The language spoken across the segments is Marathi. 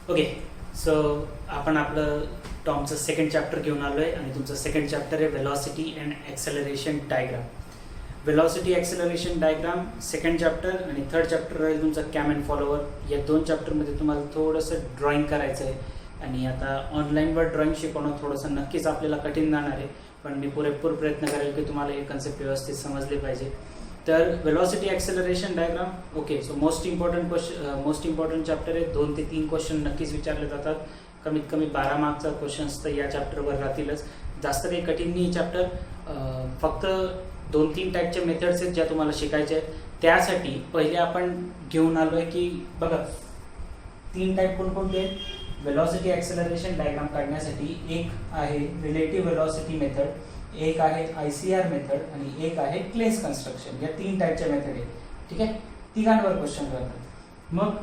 ओके. सो आपण आपलं टॉमचं सेकंड चॅप्टर घेऊन आलो आहे आणि तुमचं सेकंड चॅप्टर आहे velocity and acceleration diagram. Velocity acceleration diagram second chapter आणि थर्ड चॅप्टर राहील तुमचा कॅम अँड फॉलोवर. या दोन चॅप्टरमध्ये तुम्हाला थोडंसं ड्रॉइंग करायचं आहे आणि आता ऑनलाईनवर ड्रॉइंग शिकवणं थोडंसं नक्कीच आपल्याला कठीण जाणार आहे, पण मी पुरेपूर प्रयत्न करेल की तुम्हाला हे कन्सेप्ट व्यवस्थित समजले पाहिजे. तर velocity acceleration diagram. Okay. So most important chapter आहे. 2 ते 3 क्वेश्चन नक्कीच विचारले जातात. कमीत कमी 12 मार्कचा क्वेश्चन्स तर या चॅप्टरवर राहतीलच. जास्त काही कठीण नाही चॅप्टर. फक्त 2-3 टाईपच्या मेथड्स आहेत ज्या तुम्हाला शिकायच्या आहेत. त्यासाठी पहिले आपण घेऊन आलो आहे की बघा 3 टाईप कोणकोणते आहेत वेलॉसिटी ॲक्सेलरेशन डायग्राम काढण्यासाठी. एक आहे रिलेटिव्ह वेलॉसिटी मेथड, एक आहे ICR मेथड आणि एक आहे क्लेस कन्स्ट्रक्शन. या 3 टाईपच्या मेथड आहेत. ठीक आहे. तिघांवर क्वेश्चन राहतात. मग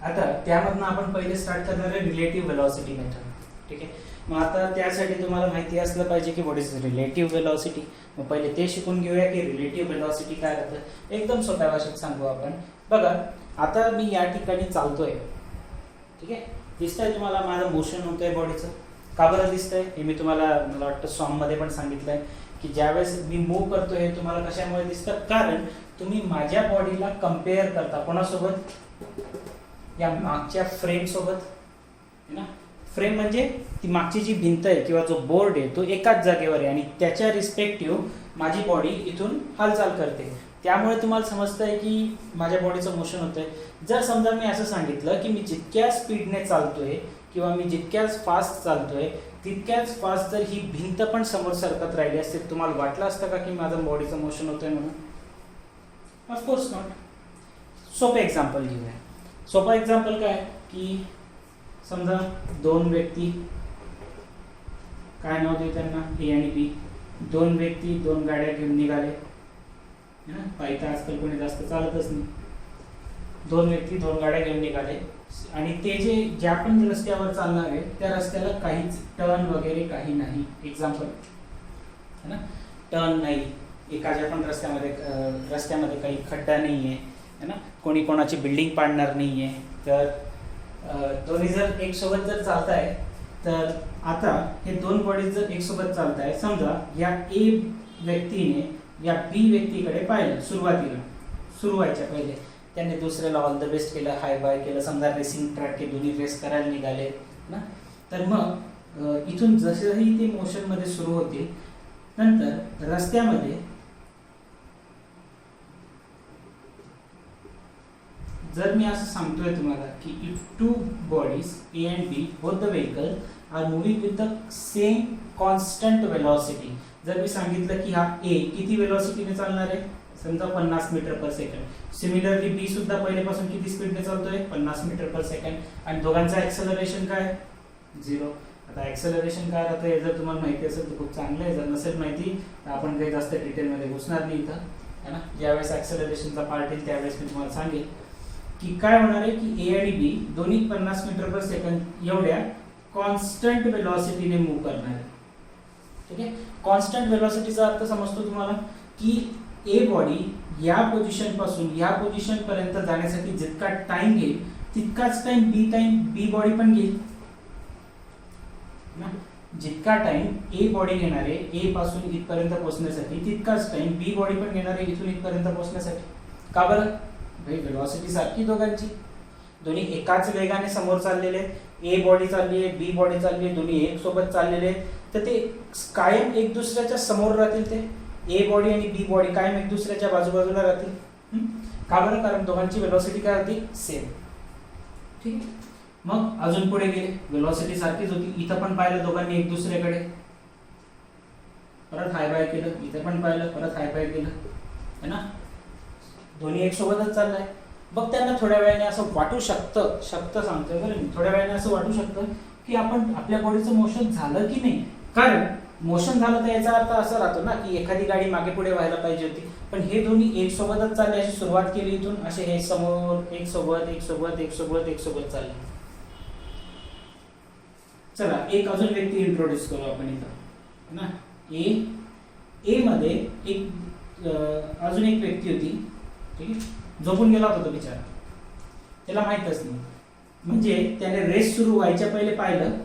आता त्यामधनं आपण पहिले स्टार्ट करणार आहे रिलेटिव्ह वेलॉसिटी मेथड. ठीक आहे. मग आता त्यासाठी तुम्हाला माहिती असलं पाहिजे की व्हॉट इज रिलेटिव्ह वेलॉसिटी. मग पहिले ते शिकून घेऊया की रिलेटिव्ह वेलॉसिटी काय राहतं. एकदम सोप्या भाषेत सांगू आपण. बघा आता मी या ठिकाणी चालतोय. ठीक आहे. दिसतंय तुम्हाला माझं मोशन होतंय बॉडीचं. का बरं दिसतंय हे मी तुम्हाला मला वाटतं सॉन्गमध्ये पण सांगितलंय की ज्यावेळेस मी मूव्ह करतोय हे तुम्हाला कशामुळे दिसतं, कारण तुम्ही माझ्या बॉडीला कम्पेअर करता कोणासोबत, या मागच्या फ्रेम सोबत ना. फ्रेम म्हणजे ती मागची जी भिंत आहे किंवा जो बोर्ड आहे तो एकाच जागेवर आहे आणि त्याच्या रिस्पेक्टिव्ह माझी बॉडी इथून हालचाल करते. त्यामुळे तुम्हाला समजतंय की माझ्या बॉडीचं मोशन होतंय. जर समजा मी असं सांगितलं की मी जितक्या स्पीडने चालतोय किंवा मी जितक्याच फास्ट चालतोय तितक्याच फास्ट जर ही भिंत पण समोर सरकत राहिली असते, तुम्हाला वाटलं असतं का की माझं बॉडीचं मोशन होतंय म्हणून? Of course not. सोपं एक्झाम्पल घेऊया. सोपं एक्झाम्पल काय की समजा 2 व्यक्ती, काय नाव देऊ त्यांना, A आणि B. 2 व्यक्ती 2 गाड्या घेऊन निघाले. पायी तर आजकाल कोणी जास्त चालतच नाही. 2 व्यक्ती 2 गाड्या घेऊन निघाले आणि ते ज्या पण रस्त्यावर चालणार आहे त्या रस्त्याला काहीच टर्न वगैरे काही नाही. एक्झाम्पल है ना. टर्न नाही. एखाद्या पण रस्त्यामध्ये काही खड्डा नाही आहे ना. कोणी कोणाची बिल्डिंग पाडणार नाही आहे. तर दोन्ही जर एक सोबत जर चालताय तर आता हे 2 बॉडीज जर एक सोबत चालताय, समजा या A व्यक्तीने या B व्यक्तीकडे पाहिलं सुरुवायच्या पहिले. त्यांनी दुसऱ्याला ऑल द बेस्ट केलं, हाय बाय केलं. समजा रेसिंग ट्रॅक के दोन्ही रेस करायला निघाले ना. तर मग इथून जसंही ते मोशनमध्ये सुरू होते नंतर रस्त्यामध्ये जर मी असं सांगतोय तुम्हाला की if 2 bodies A and B both the vehicle are moving with the same constant velocity. जर मी सांगितलं की हा A किती वेलॉसिटीने चालणार आहे, समजा 50 मीटर पर सेकंड. सिमिलरली B सुद्धा पहिल्यापासून किती स्पीडने चालतोय, 50 मीटर पर सेकंड. आणि दोघांचं ॲक्सेलरेशन काय, 0. आता ॲक्सेलरेशन काय राहतं हे जर तुम्हाला माहिती असेल तर खूप चांगलं आहे. जर नसेल माहिती तर आपण काही जास्त डिटेलमध्ये घुसणार नाही इथं है ना. ज्यावेळेस ॲक्सेलरेशनचा पार्ट येईल त्यावेळेस मी तुम्हाला सांगेल की काय होणार आहे की A आणि B दोन्ही 50 मीटर पर सेकंड एवढ्या कॉन्स्टंट वेलॉसिटीने मूव्ह करणार आहे. ठीक आहे. कॉन्स्टंट वेलॉसिटीचा अर्थ समजतो तुम्हाला की A बॉडी या पोझिशन पासून या पोझिशन पर्यंत जाण्यासाठी जितका टाइम घेईल तितकाच टाइम B बॉडी पण घेईल ना. जितका टाइम A बॉडी घेणार आहे A पासून इथपर्यंत पोहोचण्यासाठी तितकाच टाइम B बॉडी पण घेणार आहे इथून इथपर्यंत पोहोचण्यासाठी. का बरं? भाई वेलॉसिटी सारखी दोघांची. दोन्ही एकाच वेगाने समोर चाललेले आहेत. A बॉडी चालली आहे, B बॉडी चालली आहे, दोन्ही एक सोबत चाललेले आहेत. तर ते कायम एक दुसऱ्याच्या समोर राहतील. ते A बॉडी आणि B बॉडी कायम एक दुसऱ्याच्या बाजूबाजूला राहतील. का बरं? कारण दोघांची वेलॉसिटी काय होती, सेम. ठीक आहे. मग अजून पुढे गेले, वेलॉसिटी सारखीच होती. इथं पण पाहिलं दोघांनी एक दुसऱ्याकडे, परत हाय बाय केलं. इथं पण पाहिलं, परत हाय बाय केलं है ना. दोन्ही एक सोबतच चाललाय. मग त्यांना थोड्या वेळाने असं वाटू शकतं सांगतोय बरं मी, थोड्या वेळाने असं वाटू शकतं की आपण आपल्या बॉडीचं मोशन झालं की नाही. कारण मोशन झालं तर याचा अर्थ असा राहतो ना की एखादी गाडी मागे पुढे व्हायला पाहिजे होती, पण हे दोन्ही एक सोबतच चालले. अशी सुरुवात केली इथून, असे हे समोर एक सोबत चालले. चला एक अजून व्यक्ती इंट्रोड्यूस करू आपण इथं ना. A मध्ये एक अजून एक व्यक्ती होती. ठीक आहे. झोपून गेला होता तो बिचारा, त्याला माहीतच नाही. म्हणजे त्याने रेस सुरू व्हायच्या पहिले पाहिलं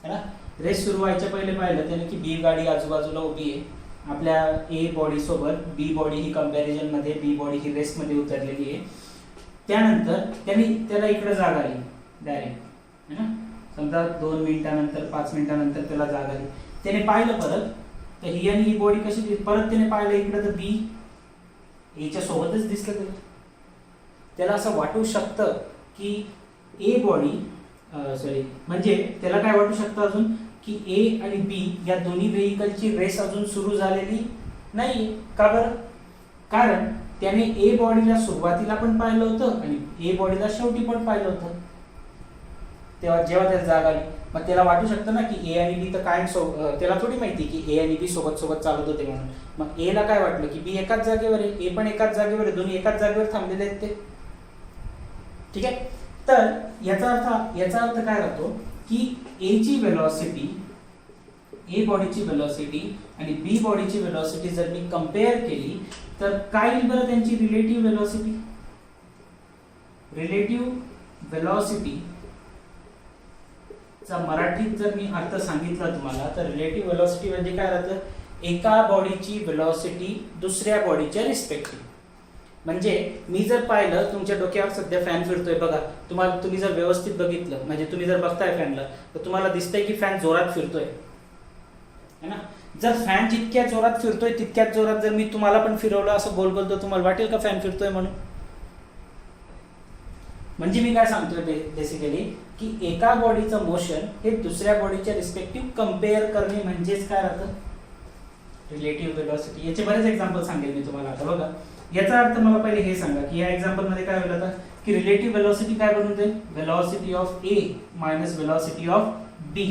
है ना, रेस सुरू व्हायच्या पहिले पाहिलं त्याने की बी गाडी आजूबाजूला उभी आहे, आपल्या ए बॉडी सोबत बी बॉडी ही कंपॅरिझन मध्ये, बी बॉडी ही रेस मध्ये उतरलेली आहे. त्यानंतर त्याला इकडे जाग आली डायरेक्ट है ना, समजा 2 मिनिटानंतर 5 मिनिटानंतर त्याला जाग आली, त्याने पाहिलं परत तर ही आणि ही बॉडी कशी, परत त्याने पाहिलं इकडे तर बी एच्या सोबतच दिसलं त्याला असं वाटू शकतं की ए बॉडी म्हणजे त्याला काय वाटू शकतं अजून की ए आणि बी या दोन्ही व्हेइकलची रेस अजून सुरू झालेली नाही. का बरं? कारण त्याने ए बॉडीला सुरुवातीला पण पाहिलं होतं आणि ए बॉडीला शेवटी पण पाहिलं होतं. तेव्हा जेव्हा त्याला जाग आली मग त्याला वाटू शकतं ना की ए आणि बी तर कायम त्याला थोडी माहिती की ए आणि बी सोबत सोबत चालत होते म्हणून. मग ए ला काय वाटलं की बी एकाच जागेवर आहे, ए पण एकाच जागेवर आहे, दोन्ही एकाच जागेवर थांबलेले आहेत ते. ठीक आहे, तर याचा अर्थ काय राहतो की ए ची वेलॉसिटी, ए बॉडीची वेलॉसिटी आणि बी बॉडीची वेलॉसिटी जर मी कंपेअर केली तर काय येईल बरं त्यांची रिलेटिव्ह वेलॉसिटी. रिलेटिव्ह वेलॉसिटी चा मराठीत जर मी अर्थ सांगितला तुम्हाला तर रिलेटिव्ह वेलॉसिटी म्हणजे काय राहतं, एका बॉडीची वेलॉसिटी दुसऱ्या बॉडीच्या रिस्पेक्टिव्ह. म्हणजे मी जर पाहिलं तुमच्या डोक्यावर सध्या फॅन फिरतोय बघा, तुम्ही जर व्यवस्थित बघितलं म्हणजे तुम्ही जर बघताय फॅनला तर तुम्हाला दिसतंय की फॅन जोरात फिरतोय है ना. जर फॅन जितक्या जोरात फिरतोय तितक्याच जोरात जर मी तुम्हाला पण फिरवलं असं गोल गोल तर तुम्हाला वाटेल का फॅन फिरतोय म्हणून. म्हणजे मी काय सांगतोय बेसिकली की एका बॉडीचं मोशन हे दुसऱ्या बॉडीच्या रिस्पेक्टिव्ह कंपेअर करणे म्हणजेच काय राहतं, रिलेटिव्ह वेलॉसिटी. याचे बरेच एक्झाम्पल सांगेल मी तुम्हाला आता बघा. याचा अर्थ मला पहिले हे सांगा की या एक्झाम्पल मध्ये काय होईल आता की रिलेटिव्ह वेलॉसिटी काय बनून जाईल, velocity of A minus velocity of B.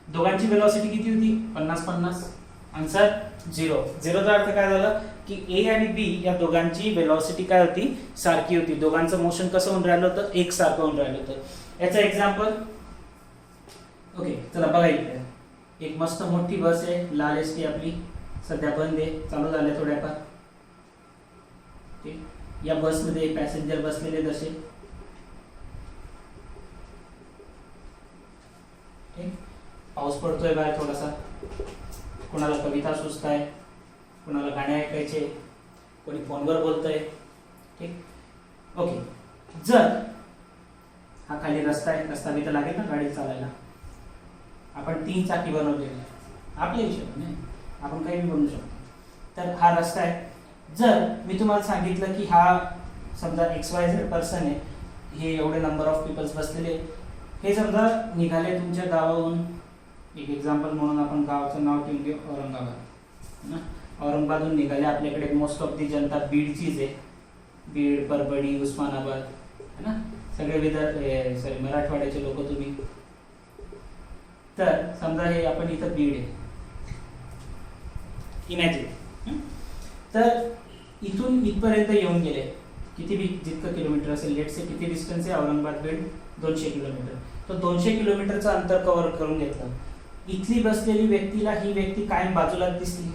दोघांची वेलॉसिटी किती होती, 50-50. आन्सर 0. 0 चा अर्थ काय झाला की ए आणि बी या दोघांची वेलॉसिटी काय होती, सारखी होती. दोघांचं मोशन कसं होऊन राहिलं होतं, एक सारखं होऊन राहिलं होतं. याचा एक्झाम्पल ओके चला बघा इकडे एक मस्त मोठी बस आहे, लाल एसटी आपली सध्या बंद आहे, चालू झाल्या थोड्याफार. या बस मध्ये पॅसेंजर बसलेले जसे पाऊस पडतोय बाहेर थोडासा, कोणाला कविता सुचताय, कोणाला गाणे ऐकायचे, कोणी फोनवर बोलतंय. ठीक ओके, जर हा खाली रस्ता आहे, रस्ता बी तर लागेल ना गाडी चालायला. आपण 3 चाकी बनवलेली आहे आपल्या हिशोबाने, आपण काही बनवू शकतो. तर हा रस्ता आहे. जर मी तुम्हाला सांगितलं की हा समजा XYZ पर्सन आहे, हे एवढे नंबर ऑफ पीपल्स बसलेले, हे समजा निघाले तुमच्या गावाहून, एक एक्झाम्पल म्हणून आपण गावाचं नाव ठेवून घेऊ औरंगाबाद. औरंगाबादहून निघाले, आपल्याकडे मोस्ट ऑफ दी जनता बीडचीच आहे, बीड, परभणी, उस्मानाबाद है ना, सगळे मराठवाड्याचे लोक तुम्ही. तर समजा हे आपण इथं बीड आहे, इमॅजिन. तर इथून इथपर्यंत येऊन गेले, किती बी जितकं किलोमीटर असेल, लेट से किती डिस्टन्स आहे औरंगाबाद बीड, 200 किलोमीटर. तर 200 किलोमीटरचं अंतर कव्हर करून घेतलं. इथली बसलेली व्यक्तीला ही व्यक्ती कायम बाजूलाच दिसली,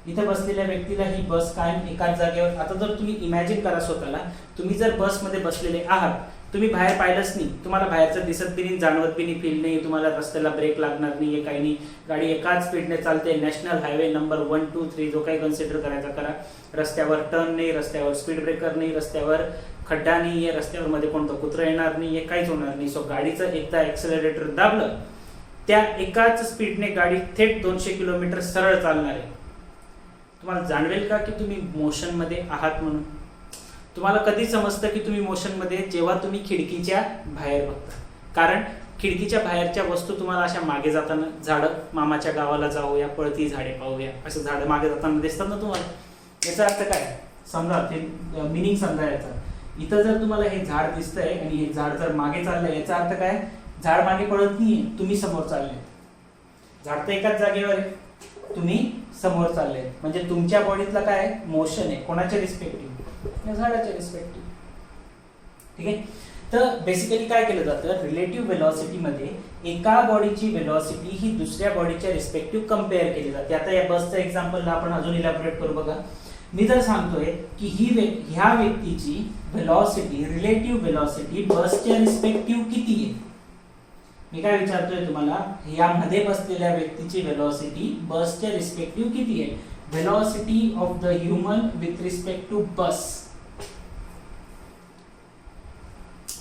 इथं बसलेल्या व्यक्तीला ही बस कायम एकाच जागेवर. आता जर तुम्ही इमॅजिन करा स्वतःला, तुम्ही जर बसमध्ये बसलेले आहात, तुम्ही बाहेर पाहिलंच नाही, तुम्हाला बाहेरचं दिसत बी नाही, जाणवत बी नाही, फील नाही, तुम्हाला रस्त्याला ब्रेक लागणार नाही, काही नाही, गाडी एकाच स्पीडने चालते, नॅशनल हायवे नंबर 1, 2, 3 जो काही कन्सिडर करायचा करा. रस्त्यावर टर्न नाही, रस्त्यावर स्पीड ब्रेकर नाही, रस्त्यावर खड्डा नाही आहे, रस्त्यावर मध्ये कोणतं कुत्रं येणार नाही आहे, काहीच होणार नाही. सो गाडीचं एकदा ॲक्सेलरेटर दाबलं, त्या एकाच स्पीडने गाडी थेट 200 किलोमीटर सरळ चालणार आहे. तुम्हाला जाणवेल का की तुम्ही मोशन मध्ये आहात म्हणून. तुम्हाला कधी समजतं की तुम्ही मोशन मध्ये, जेव्हा तुम्ही खिडकीच्या बाहेर बघता. कारण खिडकीच्या बाहेरच्या वस्तू तुम्हाला अशा मागे जाताना, झाडं, मामाच्या गावाला जाऊया, पळती झाडे पाहूया, असं झाडं मागे जाताना दिसतात ना तुम्हाला. याचा अर्थ काय समजा, ते मिनिंग समजा याचा. इथं जर तुम्हाला हे झाड दिसतंय आणि हे झाड जर मागे चाललंय, याचा अर्थ काय, झाड मागे पळत नाहीये, तुम्ही समोर चालले. झाड तर एकाच जागेवर आहे, तुम्ही समोर चालले, म्हणजे तुमच्या बॉडीतला काय मोशन आहे, कोणाच्या रिस्पेक्टिव्ह, झाडाच्या रिस्पेक्टिव्ह. ठीक आहे. तर बेसिकली काय केलं जातं, रिलेटिव्ह वेलॉसिटी मध्ये एका बॉडीची वेलॉसिटी ही दुसऱ्या बॉडीच्या रिस्पेक्टिव्ह कंपेअर केली जाते. आता या बसचं एक्झाम्पलला आपण अजून इलॅबोरेट करू बघा. मी जर सांगतोय की ह्या व्यक्तीची व्हेलॉसिटी, रिलेटिव्ह व्हेलॉसिटी बसच्या रिस्पेक्टिव्ह किती आहे, मी काय विचारतोय तुम्हाला, यामध्ये बसलेल्या व्यक्तीची व्हेलॉसिटी बसच्या रिस्पेक्टिव्ह किती आहे, velocity of the human with respect to bus.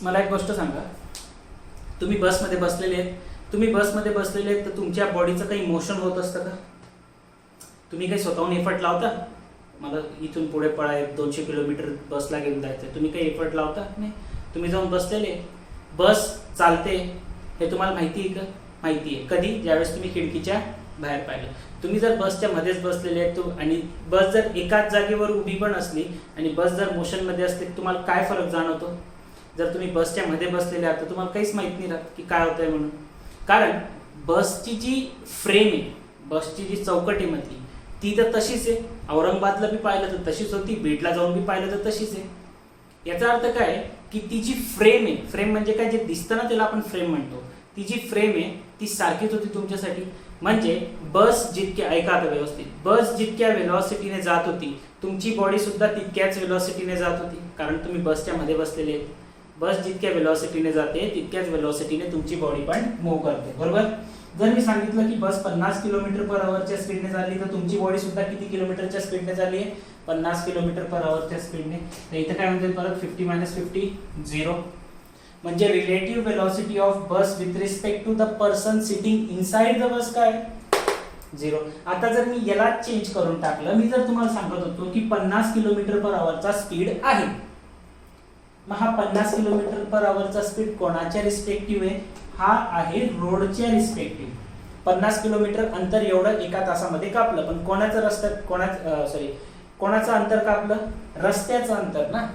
मला एक गोष्ट सांगा, तुम्ही बसमध्ये बसलेले आहेत, तर तुमच्या बॉडीचं काही मोशन होत असतं का? तुम्ही काही स्वतःहून एफर्ट लावता, मला इथून पुढे पळाय 200 किलोमीटर बसला घेऊन जायचं, तुम्ही काही एफर्ट लावता? नाही. तुम्ही जाऊन बसलेले, बस चालते हे तुम्हाला माहिती आहे का? माहिती आहे. कधी? ज्यावेळेस तुम्ही खिडकीच्या बाहेर पाहिलं. तुम्ही जर बसच्या मध्येच बसलेले आहेत आणि बस जर एकाच जागेवर उभी पण असली आणि बस जर मोशनमध्ये असते, तुम्हाला काय फरक जाणवतो? जर तुम्ही बसच्या मध्ये बसलेले आहात तर तुम्हाला काहीच माहित नाही राहत की काय होतंय म्हणून. कारण बसची जी फ्रेम आहे, बसची जी चौकट आहे मधली, ती तर तशीच आहे. औरंगाबादला बी पाहिलं तर तशीच होती, बीडला जाऊन बी पाहिलं तर तशीच आहे. याचा अर्थ काय की ती जी फ्रेम आहे, फ्रेम म्हणजे काय, जे दिसतं ना त्याला आपण फ्रेम म्हणतो, ती जी फ्रेम आहे ती सारखीच होती तुमच्यासाठी. म्हणजे बस जितक्या, ऐका आता व्यवस्थित, बस जितक्या व्हेलॉसिटीने जात होती, तुमची बॉडी सुद्धा तितक्याच व्हेलॉसिटीने जात होती, कारण तुम्ही बसच्या मध्ये बसलेले आहेत. बस जितक्या व्हेलॉसिटीने जाते तितक्याच व्हेलॉसिटीने तुमची बॉडी पण मूव्ह करते, बरोबर. जर मी सांगितलं की बस 50 किलोमीटर पर आवरच्या स्पीडने चालली, तर तुमची बॉडी सुद्धा किती किलोमीटरच्या स्पीडने चालली आहे? 50 किलोमीटर पर आवरच्या स्पीडने. तर इथं काय म्हणतात परत 50 - 50 0. म्हणजे relative velocity of bus with respect to the person sitting inside the bus काय? 0. आता जर मी याला चेंज करून टाकलं, मी जर तुम्हाला सांगत होतो की 50 किलोमीटर पर आवरचा स्पीड आहे, मग हा 50 किलोमीटर पर आवरचा स्पीड कोणाच्या रिस्पेक्टिव्ह आहे? हा आहे रोडच्या रिस्पेक्टिव्ह. 50 किलोमीटर अंतर एवढं एका तासामध्ये कापलं, पण कोणाचं अंतर कापलं? रस्त्याचं अंतर ना.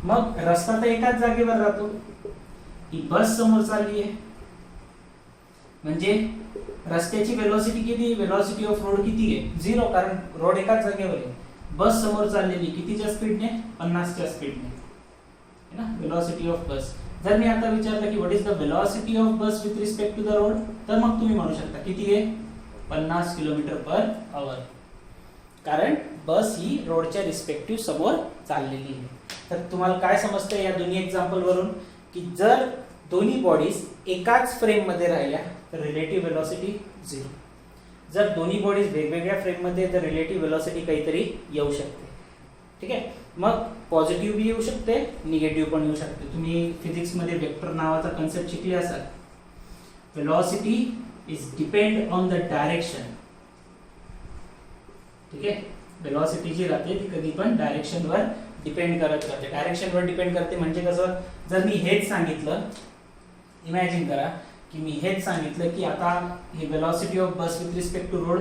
मग रस्ता तर एकाच जागेवर राहतो, ही बस समोर चालली आहे, म्हणजे रस्त्याची व्हेलॉसिटी किती? व्हेलॉसिटी ऑफ रोड किती आहे? 0, कारण रोड एकाच जागेवर आहे. बस समोर चाललेली कितीच्या स्पीडने? 50च्या स्पीडने, है ना, व्हेलॉसिटी ऑफ बस. जर मी आता विचारलं की what is the velocity of bus with respect to the road, तर मग तुम्ही म्हणू शकता किती आहे? 50 किलोमीटर पर आवर, कारण बस ही रोडच्या रिस्पेक्टिव्ह समोर चाललेली आहे. तर तुम्हाला काय समजतं या दोन्ही एक्झाम्पल वरून, की जर दोन्ही बॉडीज एकाच फ्रेम मध्ये राहिल्या तर रिलेटिव्ह व्हेलॉसिटी 0. जर दोन्ही बॉडीज वेगवेगळ्या फ्रेम मध्ये, तर रिलेटिव्ह व्हेलॉसिटी काहीतरी येऊ शकते. ठीक आहे. मग पॉझिटिव्ह बी येऊ शकते, निगेटिव्ह पण येऊ शकते. तुम्ही फिजिक्स मध्ये वेक्टर नावाचा कन्सेप्ट शिकले असाल. Velocity is depend on the direction. ठीक आहे. व्हेलॉसिटी जी राहते ती कधी पण डायरेक्शन वर डिपेंड करत राहते. डायरेक्शन वर डिपेंड करते म्हणजे कसं? जर मी हेच सांगितलं, इमॅजिन करा की मी हेच सांगितलं की आता हे velocity of bus with respect to road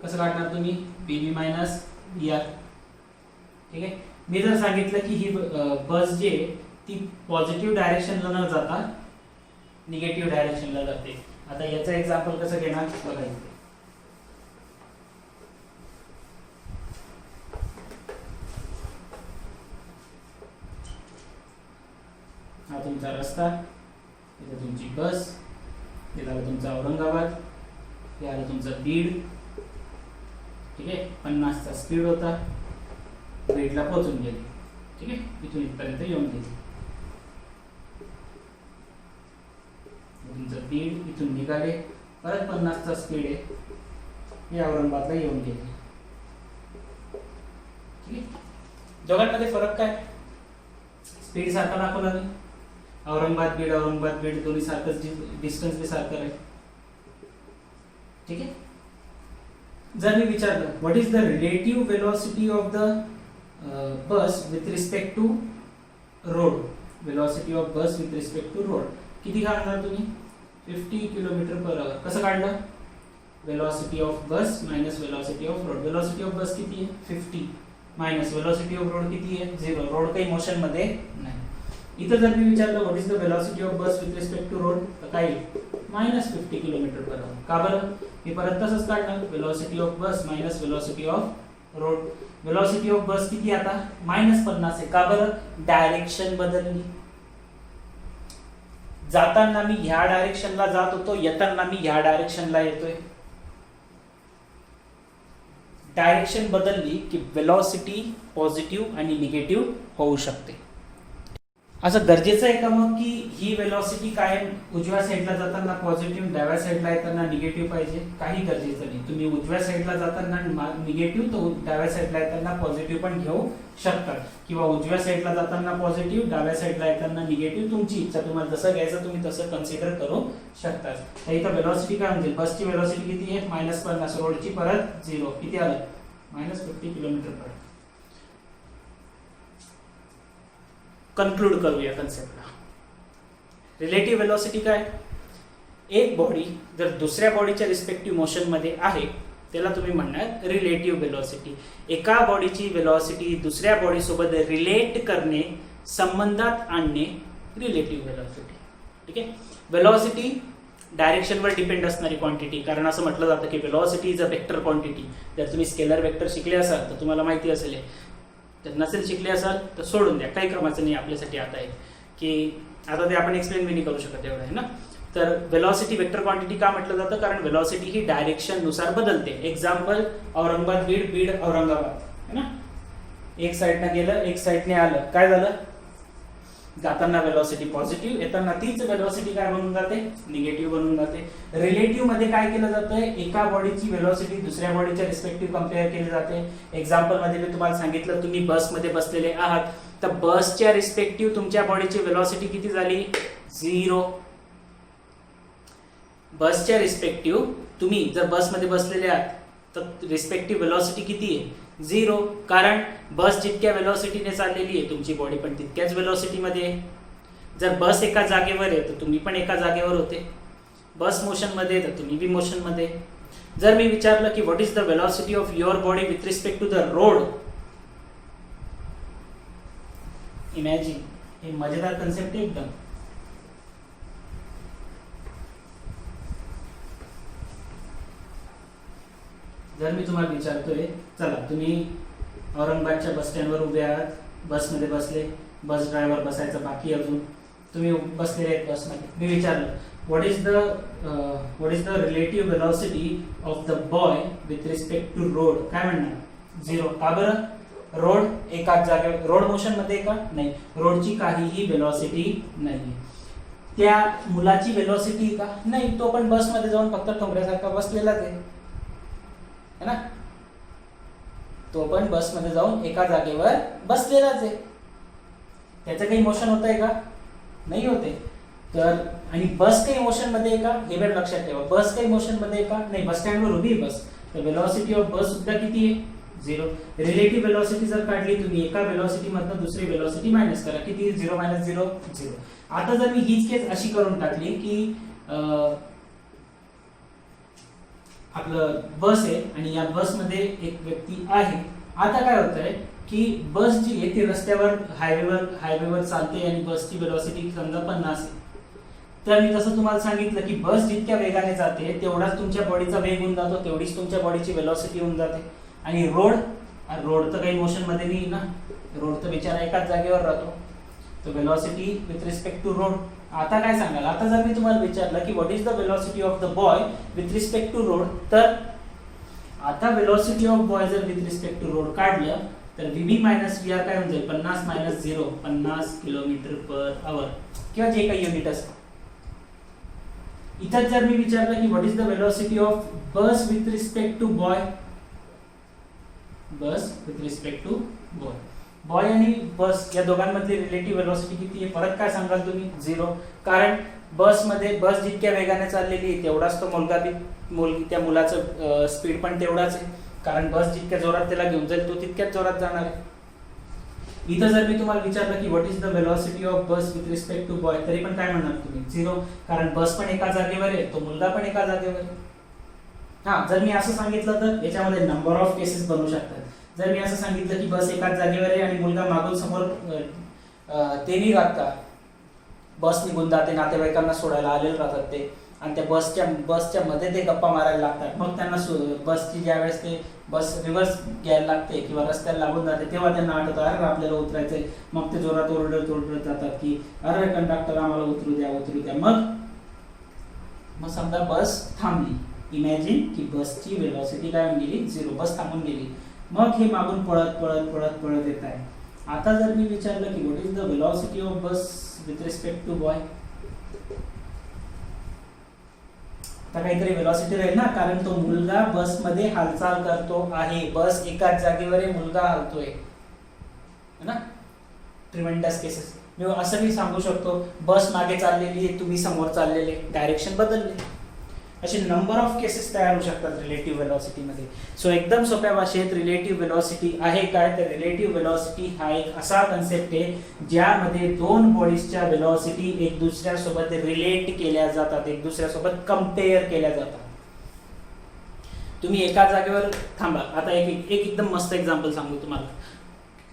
कसं काढणार तुम्ही? BB minus BR. ठीक आहे. मी जर सांगितलं की ही बस जी आहे ती पॉझिटिव्ह डायरेक्शनला न जाता निगेटिव्ह डायरेक्शनला जाते. आता याचं एक्झाम्पल कसं घेणार बघा. इथे हा तुमचा रस्ता, इथे तुमची बस, हे झालं तुमचं औरंगाबाद, हे आलं तुमचं बीड. ठीक आहे. 50चा स्पीड होता, बीडला पोहोचून गेली. ठीक आहे. इथून इथपर्यंत येऊन गेली. तुमचं बीड, इथून निघाले, परत 50चा स्पीड आहे, हे औरंगाबादला येऊन गेले. ठीक आहे. दोघांमध्ये फरक काय? स्पीड सारखा दाखवला नाही. औरंगाबाद बीड दोन्ही सारखंच, डिस्टन्स बी सारखं आहे. ठीक आहे. जर मी विचारलं what is the relative velocity of the bus with respect to road, velocity of bus with respect to road किती काढणार तुम्ही? 50 किलोमीटर पर आवर. कसं काढलं? Velocity of bus minus velocity of road. Velocity of bus किती आहे? 50 मायनस व्हेलॉसिटी ऑफ रोड किती आहे? 0. रोड काही मोशन मध्ये नाही. इथं जर मी विचारलं what is the velocity of bus with respect to road, तर काय? -50 किलोमीटर पर आवर. का बरं? मी परत तसंच काढणार, velocity of bus minus velocity of road. Velocity of bus किती आता? -50 आहे. का बरं? डायरेक्शन बदलली. जाताना मी ह्या डायरेक्शनला जात होतो, येताना मी ह्या डायरेक्शनला येतोय. डायरेक्शन बदलली की वेलॉसिटी पॉझिटिव्ह आणि निगेटिव्ह होऊ शकते. असं गरजेचं आहे का मग की ही वेलॉसिटी कायम उजव्या साईडला जाताना पॉझिटिव्ह, डाव्या साईडला येताना निगेटिव्ह पाहिजे? काही गरजेचं नाही. तुम्ही उजव्या साईडला जाताना निगेटिव्ह तर डाव्या साईडला येताना पॉझिटिव्ह पण घेऊ शकतात, किंवा उजव्या साईडला जाताना पॉझिटिव्ह, डाव्या साईडला येताना निगेटिव्ह. तुमची इच्छा, तुम्हाला जसं घ्यायचं तुम्ही तसं कन्सिडर करू शकता. तर इथं वेलॉसिटी काय म्हणजे बसची वेलॉसिटी किती आहे? -50. रोडची परत 0. किती आलं? -50 किलोमीटर. कन्क्लूड करूया कन्सेप्टला. रिलेटिव्ह वेलॉसिटी काय? एक बॉडी जर दुसऱ्या बॉडीच्या रिस्पेक्टिव्ह मोशन मध्ये आहे त्याला तुम्ही म्हणणार रिलेटिव्ह वेलॉसिटी. एका बॉडीची वेलॉसिटी दुसऱ्या बॉडी सोबत रिलेट करणे, संबंधात आणणे रिलेटिव्ह वेलॉसिटी. ठीक आहे. वेलॉसिटी डायरेक्शनवर डिपेंड असणारी क्वांटिटी, कारण असं म्हटलं जातं की velocity is a vector quantity. जर तुम्ही स्केलर वेक्टर शिकले असाल तर तुम्हाला माहिती असेल. तर नसेल शिकले असाल तर सोडून द्या, काही क्रमाचं नाही आपल्यासाठी. आता आहे की आता ते आपण एक्सप्लेन नाही करू शकत एवढं आहे ना. तर वेलॉसिटी वेक्टर क्वांटिटी का म्हटलं जातं? कारण वेलॉसिटी ही डायरेक्शन नुसार बदलते. एक्झाम्पल औरंगाबाद बीड, बीड औरंगाबाद है ना. एक साईडनं गेलं, एक साईडने आलं, काय झालं? जाताना वेलॉसिटी पॉझिटिव्ह, येताना तीच वेलॉसिटी काय बनून जाते? निगेटिव्ह बनून जाते. रिलेटिव्ह मध्ये काय केलं जातं? एका बॉडीची वेलॉसिटी दुसऱ्या बॉडीच्या रिस्पेक्टिव्ह कम्पेअर केली जाते. एक्झाम्पल मध्ये मी तुम्हाला सांगितलं, तुम्ही बसमध्ये बसलेले आहात तर बसच्या रिस्पेक्टिव्ह तुमच्या बॉडीची वेलॉसिटी किती झाली? 0. बसच्या रिस्पेक्टिव्ह तुम्ही जर बसमध्ये बसलेले आहात तर रिस्पेक्टिव्ह वेलॉसिटी किती आहे? 0. कारण बस जितक्या वेलॉसिटीने चाललेली आहे तुमची बॉडी पण तितक्याच वेलॉसिटी मध्ये आहे. जर बस एका जागेवर आहे तर तुम्ही पण एका जागेवर होते. बस मोशन मध्ये तर तुम्ही बी मोशन मध्ये. जर मी विचारलं की what is the velocity of your body with respect to the road, imagine, हे मजेदार कन्सेप्ट आहे एकदम. जर मी तुम्हाला विचारतोय, चला तुम्ही औरंगाबादच्या बस स्टँडवर उभे आहात, बसमध्ये बसले, बस ड्रायव्हर बसायचा बाकी, अजून तुम्ही बसलेले आहेत बसमध्ये. मी विचारलं what is the relative velocity of the boy with respect to road, काय म्हणणार? 0. का बरं? रोड एकाच जागेवर, रोड मोशन मध्ये का? नाही. रोडची काहीही वेलॉसिटी नाही. त्या मुलाची वेलॉसिटी का? नाही. तो पण बसमध्ये जाऊन फक्त ठोंबऱ्यासारखा बसलेलाच आहे है ना. तो पण बसमध्ये जाऊन एका जागेवर बसलेलाच आहे. त्याचं काही मोशन होत आहे का? नाही होते. तर आणि बस काही मोशन मध्ये आहे का? हे वेळ लक्षात ठेवा. बस काही मोशन मध्ये आहे का? नाही. बस स्टँडवर उभी आहे बस. तर वेलॉसिटी ऑफ बस सुद्धा किती आहे? 0. रिलेटिव्ह वेलॉसिटी जर काढली तुम्ही, एका वेलॉसिटी मधनं दुसरी वेलॉसिटी मायनस करा. किती? 0 - 0 0. आता जर मी हीच केस अशी करून टाकली की आपलं बस आहे आणि या बसमध्ये एक व्यक्ती आहे. आता काय होत आहे की बस जी आहे ती रस्त्यावर हायवेवर चालते आणि बसची वेलॉसिटी समजा 50 आहे. तर मी जसं तुम्हाला सांगितलं की बस जितक्या वेगाने जाते तेवढाच तुमच्या बॉडीचा वेग होऊन जातो, तेवढीच तुमच्या बॉडीची वेलॉसिटी होऊन जाते. आणि रोड तर काही मोशन मध्ये नाही ना. रोड तर बिचारा एकाच जागेवर राहतो. तर velocity with respect to road. आता काय सांगाल? आता जर मी तुम्हाला विचारलं की what is the velocity of the boy with respect to road, तर आता वेलॉसिटी ऑफ बॉय जर विथ रिस्पेक्ट टू रोड काढलं तर VB - VR काय होऊन जाईल? 50 - 0 50 km/h किंवा जे काही युनिट असतं. इथं जर मी विचारलं की what is the velocity of bus with respect to boy, bus with respect to boy, boy आणि बस या दोघांमधली रिलेटिव्ह वेलॉसिटी किती आहे? परत काय सांगाल तुम्ही? 0. कारण बस जितक्या वेगाने चाललेली आहे तेवढाच तो मुलगी त्या मुलाचं स्पीड पण तेवढाच आहे. कारण बस जितक्या जोरात त्याला घेऊन जाईल तो तितक्याच जोरात जाणार आहे. इथं जर मी तुम्हाला विचारलं की what is the velocity of bus with respect to boy, तरी पण काय म्हणणार तुम्ही? 0. कारण बस पण एका जागेवर आहे, तो मुलगा पण एका जागेवर आहे. हा, जर मी असं सांगितलं तर याच्यामध्ये नंबर ऑफ केसेस बनू शकतात. जर मी असं सांगितलं की बस एकाच जागेवर आहे आणि मुलगा मागून समोर ते नाही राहत का, बस निघून जाते, नातेवाईकांना सोडायला आलेले राहतात ते, आणि त्या बसच्या मध्ये ते गप्पा मारायला लागतात. मग त्यांना बसची ज्या वेळेस ते बस रिव्हर्स घ्यायला लागते किंवा रस्त्याला लागून जाते तेव्हा त्यांना आठवतं अरे आपल्याला उतरायचंय. मग ते जोरात ओरडत जातात की अरे कंडक्टर आम्हाला उतरू द्या. मग समजा बस थांबली इमॅजिन की बसची वेलोसिटी काय होऊन गेली, 0, बस थांबून गेली. मग हे मागून पळत पळत पळत पळत येत आहे. आता जर मी विचारलं की what is the velocity of bus with respect to boy, आता काहीतरी वेलोसिटी राहील ना, कारण तो मुलगा बस मध्ये हालचाल करतो आहे. बस एकाच जागेवर आहे, मुलगा हलतोय है ना. Tremendous cases. मी असं मी सांगू शकतो बस मागे चाललेली आहे, तुम्ही समोर चाललेले, डायरेक्शन बदलले. असे नंबर ऑफ केसेस तयार होऊ शकतात रिलेटिव्ह वेलोसिटी मध्ये. सो एकदम सोप्या भाषेत रिलेटिव्ह वेलोसिटी आहे काय, तर रिलेटिव्ह वेलोसिटी हा एक असा कन्सेप्ट आहे ज्यामध्ये दोन बॉडीजच्या वेलोसिटी एक दुसऱ्यासोबत रिलेट केल्या जातात, एक दुसऱ्यासोबत कंपेअर केल्या जातात. तुम्ही एका जागेवर थांबा. आता एक एकदम मस्त एक्झाम्पल सांगू तुम्हाला.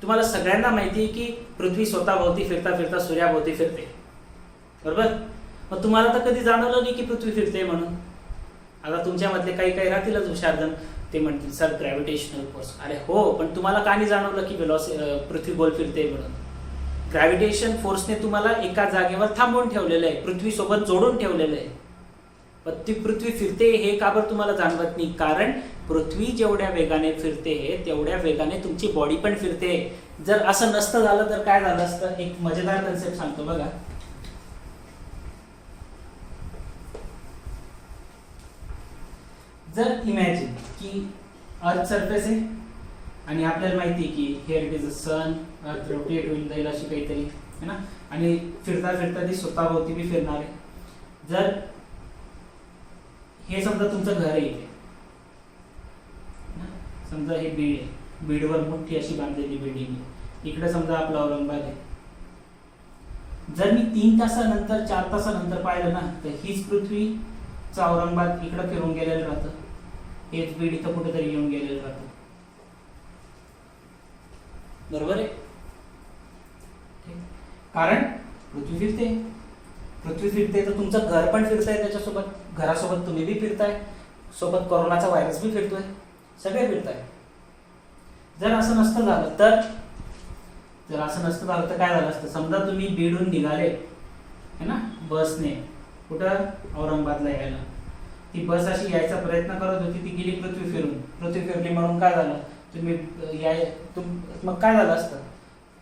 तुम्हाला सगळ्यांना माहिती आहे की पृथ्वी स्वतःभोवती फिरता फिरता सूर्याभोवती फिरते, बरोबर. मग तुम्हाला तर कधी जाणवलं नाही की पृथ्वी फिरते म्हणून. आता तुमच्यामधले काही राहतीलच हुशारजण, ते म्हणतील सर ग्रॅव्हिटेशनल फोर्स. अरे हो, पण तुम्हाला का नाही जाणवलं की पृथ्वी गोल फिरते म्हणून. ग्रॅव्हिटेशन फोर्सने तुम्हाला एका जागेवर थांबवून ठेवलेलं आहे, पृथ्वीसोबत जोडून ठेवलेलं आहे. पण ती पृथ्वी फिरते हे का बरं तुम्हाला जाणवत नाही, कारण पृथ्वी जेवढ्या वेगाने फिरते तेवढ्या वेगाने तुमची बॉडी पण फिरते. जर असं नसतं झालं तर काय झालं असतं, एक मजेदार कन्सेप्ट सांगतो बघा. जर इमॅजिन की अर्थ सरफेस आहे आणि आपल्याला माहिती आहे की here it is a sun, earth rotate होईल जाईल अशी काहीतरी है ना, आणि फिरता फिरता ती स्वतःभोवती बी फिरणार आहे. जर हे समजा तुमचं घर आहे इथे, समजा हे बीड आहे, बीडवर मोठी अशी बांधलेली बिल्डिंग आहे, इकडे समजा आपला औरंगाबाद आहे. जर मी 3 तासानंतर 4 तासानंतर पाहिलं ना, तर हीच पृथ्वीचं औरंगाबाद इकडं फिरून गेलेलं राहतं, हेच बीड इथं कुठेतरी येऊन गेलेलं राहतं, बरोबर आहे. कारण पृथ्वी फिरते, पृथ्वी फिरते तर तुमचं घर पण फिरतंय, त्याच्यासोबत घरासोबत तुम्ही बी फिरताय, सोबत कोरोनाचा व्हायरस बी फिरतोय, सगळे फिरताय. जर असं नसतं झालं तर, काय झालं असतं, समजा तुम्ही बीडहून निघाले है ना बसने कुठं औरंगाबादला यायला, ती बस अशी यायचा प्रयत्न करत होती, ती गेली पृथ्वी फिरून, पृथ्वी फिरली म्हणून काय झालं, तुम्ही मग काय झालं असतं.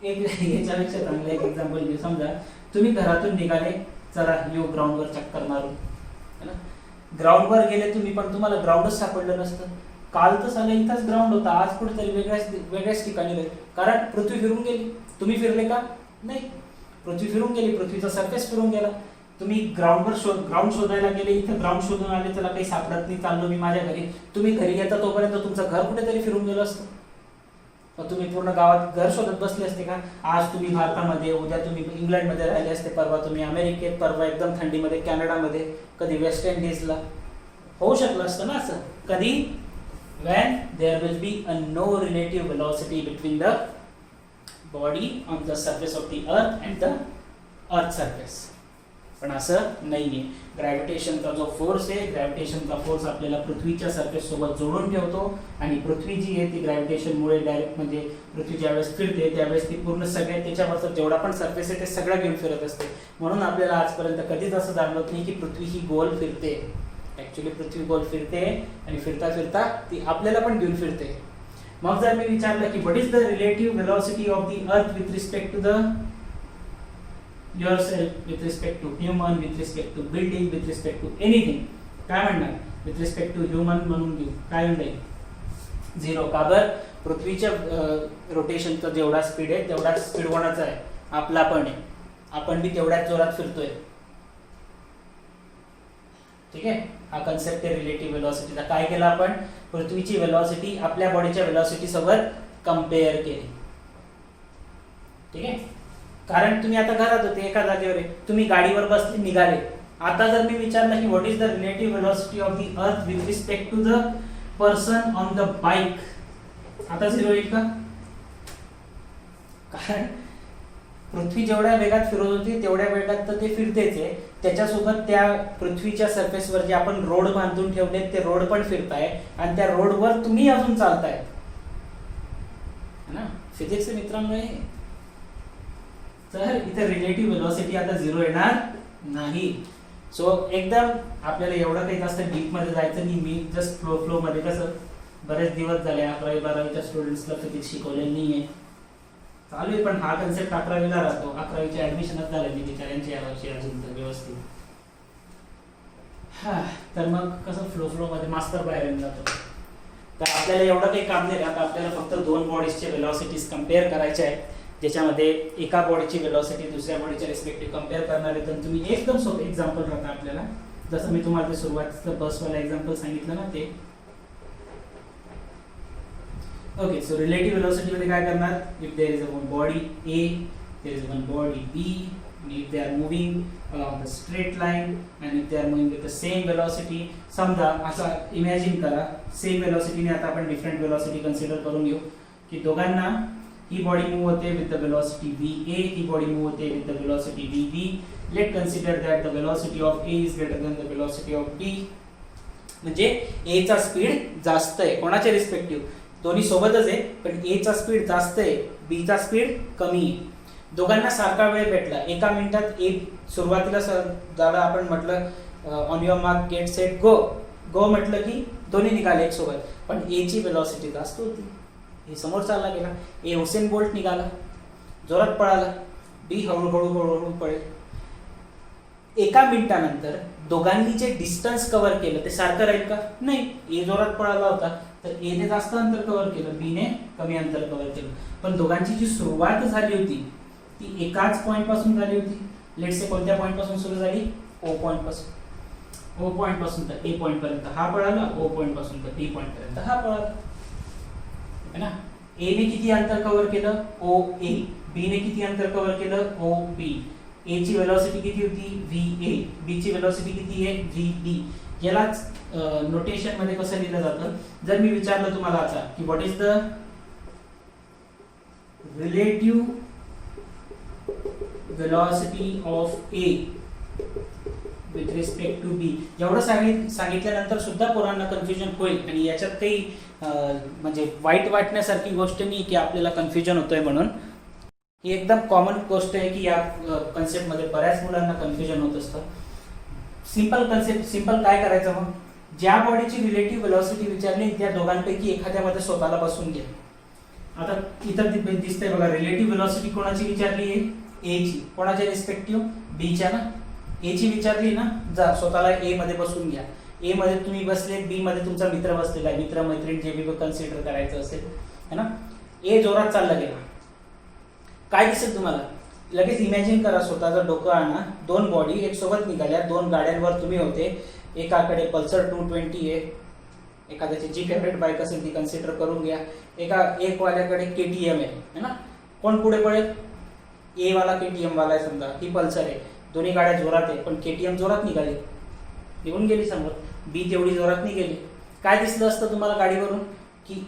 एक याच्यापेक्षा चांगलं एक एक्झाम्पल घे. समजा तुम्ही घरातून निघाले, चला येऊ ग्राउंडवर चक्कर मारू है ना. ग्राउंडवर गेले तुम्ही, पण तुम्हाला ग्राउंडच सापडलं नसतं. काल तर साला इथंच ग्राउंड होता, आज कुठेतरी वेगळ्याच ठिकाणी राहील, कारण पृथ्वी फिरून गेली. तुम्ही फिरले का नाही, पृथ्वी फिरून गेली, पृथ्वीचा सरफेस फिरून गेला. तुम्ही ग्राउंड शोधायला गेले, इथं ग्राउंड शोधून आले, त्याला काही सापडत नाही, चाललो मी माझ्या घरी. तुम्ही घरी येता तोपर्यंत तुमचं घर कुठेतरी फिरून गेलं असतं. मग तुम्ही पूर्ण गावात घर शोधत बसले असते का. आज तुम्ही भारतामध्ये, उद्या तुम्ही इंग्लंडमध्ये राहिले असते, परवा तुम्ही अमेरिकेत, परवा एकदम थंडीमध्ये कॅनडामध्ये, कधी वेस्ट इंडिजला. होऊ शकलं असतं ना असं कधी, when there will be a no relative velocity between the body on the surface of the earth and the earth surface. पण असं नाहीये. ग्रॅव्हिटेशनचा जो फोर्स आहे, ग्रॅव्हिटेशनचा फोर्स आपल्याला पृथ्वीच्या सरफेस सोबत जोडून ठेवतो, आणि पृथ्वी जी आहे ती ग्रॅव्हिटेशनमुळे डायरेक्ट, म्हणजे पृथ्वी ज्यावेळेस फिरते त्यावेळेस ती पूर्ण सगळ्या त्याच्यावरचा जेवढा पण सरफेस आहे ते सगळं घेऊन फिरत असते. म्हणून आपल्याला आजपर्यंत कधीच असं जाणवत नाही की पृथ्वी ही गोल फिरते. ऍक्च्युली पृथ्वी गोल फिरते, आणि फिरता फिरता ती आपल्याला पण घेऊन फिरते. मग जर मी विचारलं की what is the relative velocity of the earth with respect to the yourself, with respect to human, with respect to building, with respect to anything, काय म्हणणार. with respect to human म्हणून घेऊ, काय म्हणता 0. का बर, पृथ्वीच्या रोटेशनचा जेवढा स्पीड आहे तेवढाच स्पीड कोणाचा आहे, आपला पण आहे, आपण बी तेवढ्याच जोरात फिरतोय. ठीक आहे, हा कन्सेप्ट आहे रिलेटिव्ह वेलोसिटीचा. काय केलं आपण, पृथ्वीची वेलोसिटी आपल्या बॉडीच्या वेलोसिटी सोबत कम्पेअर केली. ठीक आहे, कारण तुम्ही आता घरात होते, एका जागेवर आहे, तुम्ही गाडीवर बसले, निघाले. आता जर मी विचारलं की what is the relative velocity of the earth with respect to the person on the bike, आता 0 होईल का. कारण पृथ्वी जेवढ्या वेगात फिरत होती तेवढ्या वेगात तर ते फिरतेच आहे, त्याच्यासोबत त्या पृथ्वीच्या सरफेसवर जे आपण रोड बांधून ठेवले ते रोड पण फिरताय, आणि त्या रोडवर तुम्ही अजून चालताय ना. फिजिक्स मित्रांनो, तर इथे रिलेटिव्ह वेलोसिटी आता 0 येणार नाही. सो एकदम आपल्याला एवढं काही जास्त डीप मध्ये जायचं नाही. मी जस्ट फ्लो मध्ये कसं बरेच दिवस झाले 11वी-12वीच्या स्टुडंट्सला फिजिक्स शिकवलेलं नाहीये, चालू आहे, पण हा कन्सेप्ट 11वीला राहतो. 11वीची ऍडमिशनच झालं नाही बिचाऱ्यांची यावर्षी अजून तर व्यवस्थित. हा, तर मग कसं फ्लो मध्ये मास्टर बाहेर येऊन जातो. तर आपल्याला एवढं काही काम नाही राहत. आपल्याला फक्त दोन बॉडीजचे वेलॉसिटीज कम्पेअर करायचे आहेत, ज्याच्यामध्ये एका बॉडीची वेलॉसिटी दुसऱ्या बॉडीच्या रिस्पेक्टिव्ह कम्पेअर करणार आहे. तर तुम्ही एकदम सोपं एक्झाम्पल राहता आपल्याला, जसं मी तुम्हाला सुरुवातीचं बसवाला एक्झाम्पल सांगितलं ना ते. ओके, सो रिलेटिव्ह वेलोसिटी मध्ये काय करणार, if there is a body A, there is one body B, and if they are moving along the straight line and if they are moving with the same velocity, समजा असा इमॅजिन करा सेम वेलोसिटीने आता आपण डिफरंट वेलोसिटी कन्सिडर करून घेऊ की दोघांना ही बॉडी मूव्ह होते विथ द वेलोसिटी VA, ही बॉडी मूव्ह होते with the velocity VB. Let consider that the velocity of A is greater than the velocity of B. म्हणजे A चा स्पीड जास्त आहे, कोणाच्या रिस्पेक्टिव्ह, दोन्ही सोबतच आहे, पण A चा स्पीड जास्त आहे, B चा स्पीड कमी आहे. दोघांना सारखा वेळ भेटला, एका मिनिटात एक सुरुवातीला झालं, आपण म्हटलं on your mark get set go, go म्हटलं की दोन्ही निघाले एक सोबत, पण A ची वेलोसिटी जास्त होती, हे समोर चालला गेला. A हुसेन बोल्ट निघाला, जोरात पळाला, B हळूहळू पळेल. एका मिनिटानंतर दोघांनी जे डिस्टन्स कव्हर केलं ते सारखं राहील का? नाही. A जोरात पळाला होता तर A ने जास्त अंतर कव्हर केलं, B ने कमी अंतर कव्हर केलं, पण दोघांची जी सुरुवात झाली होती ती एकाच पॉइंट पासून झाली होती. लेट्स से कोणत्या पॉइंट पासून सुरू झाली, O पॉइंट पासून. O पॉइंट पासून तर A पॉइंट पर्यंत हा पळाला, O पॉइंट पासून तर B पॉइंट पर्यंत हा पळाला, है ना. A ने किती अंतर कव्हर केलं, OA. B ने किती अंतर कव्हर केलं, OB. A ची वेलोसिटी किती होती, VA. B ची वेलोसिटी किती आहे, VB. यालाच नोटेशन मध्ये कसं लिहिलं जातं, जर मी विचारलं तुम्हाला आता की what is the relative velocity of A with respect to B, एवढं सांगितल्यानंतर सुद्धा पोरांना कन्फ्युजन होईल. आणि याच्यात काही म्हणजे वाईट वाटण्यासारखी गोष्ट नाही की आपल्याला कन्फ्युजन होतोय म्हणून. ही एकदम कॉमन गोष्ट आहे की या कन्सेप्ट मध्ये बऱ्याच मुलांना कन्फ्युजन होत असतं. सिंपल कन्सेप्ट, सिंपल काय करायचं, मग ज्या बॉडीची रिलेटिव्ह वेलोसिटी विचारली त्या दोघांपैकी एखाद्यामध्ये स्वतःला बसून घ्या. आता इथं दिसतंय बघा, रिलेटिव्ह वेलोसिटी कोणाची विचारली आहे, A ची. कोणाच्या रिस्पेक्टिव्ह, B च्या ना. A ची विचारली ना, जा स्वतःला A मध्ये बसून घ्या. A मध्ये तुम्ही बसले, B मध्ये तुमचा मित्र बसलेला आहे, मित्र मैत्रीण जे बी कन्सिडर करायचं असेल, है ना. A जोरात चालला गेला, काय दिसेल तुम्हाला, लगेच इमॅजिन करा, स्वतःचं डोकं आणा, दोन बॉडी एक सोबत निघाल्या, दोन गाड्यांवर तुम्ही होते, एकाकडे पल्सर 220 आहे, एखाद्याची जी फेवरेट बाईक असेल ती कन्सिडर करून घ्या, एक वाल्याकडे KTM आहे, है ना. कोण पुढे पडेल, A वाला KTM वाला आहे समजा, ही पल्सर आहे, दोन्ही गाड्या जोरात आहे, पण KTM जोरात निघाली, निघून गेली समोर, B तेवढी जोरात नाही गेली. काय दिसलं असतं तुम्हाला गाडीवरून, की